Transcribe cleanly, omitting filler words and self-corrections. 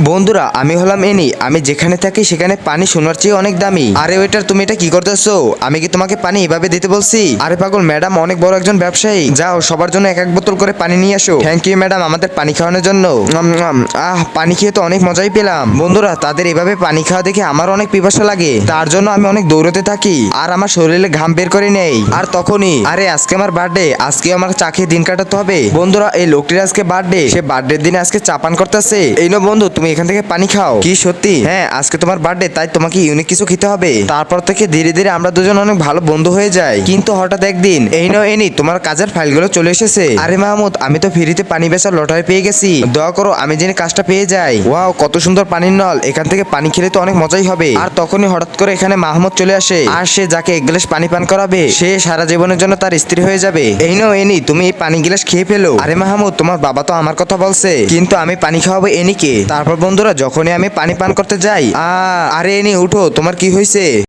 বন্ধুরা আমি হলাম এনি। আমি যেখানে থাকি সেখানে পানি সোনার চেয়ে অনেক দামি। আরে ওয়েটার, তুমি এটা কি করতেছো? আমি কি তোমাকে পানি এভাবে দিতে বলছি? আরে পাগল, ম্যাডাম অনেক বড় একজন ব্যবসায়ী। যাও সবার জন্য এক এক বোতল করে পানি নিয়ে আসো। থ্যাংক ইউ ম্যাডাম আমাদের পানি খাওয়ানোর জন্য। পানি খেয়ে তো অনেক মজাই পেলাম। বন্ধুরা, তাদের এভাবে পানি খাওয়া দেখে আমার অনেক পিপাসা লাগে। তার জন্য আমি অনেক দৌড়তে থাকি আর আমার শরীরে ঘাম বের করে নেই। আর তখনই আরে আজকে আমার বার্থডে, আজকে আমার চা খেয়ে দিন কাটাতে হবে। বন্ধুরা, এই লোকটির আজকে বার্থডে, সে বার্থডের দিনে আজকে চা পান করতেছে। এই নো বন্ধু, তুমি এখান থেকে পানি খাও। কি সত্যি? হ্যাঁ, আজকে তোমার বার্থডে, তাই তোমাকে ইউনিক কিছু খেতে হবে। তারপর থেকে ধীরে ধীরে আমরা দুজন অনেক ভালো বন্ধু হয়ে যাই। কিন্তু হঠাৎ একদিন এই নাও এনি, তোমার কাজের ফাইলগুলো চলে এসেছে। আরে মাহমুদ, আমি তো ফ্রিতে পানি বেচার লটারি পেয়ে গেছি। দয়া করো আমি যেন কাজটা পেয়ে যাই। ওয়াও, কত সুন্দর পানির নল, এখান থেকে পানি খেলে তো অনেক মজাই হবে। আর তখনই হঠাৎ করে এখানে মাহমুদ চলে আসে। আর সে যাকে এক গ্লাস পানি পান করাবে সে সারা জীবনের জন্য তার স্ত্রী হয়ে যাবে। এই নাও এনি, তুমি এই পানি গ্লাস খেয়ে ফেলো। আরে মাহমুদ, তোমার বাবা তো আমার কথা বলছে, কিন্তু আমি পানি খাওয়াবো এনিকে। তারপর বন্ধুরা, যখনই আমি পানি পান করতে যাই, আরে এনি উঠো, তোমার কি হয়েছে?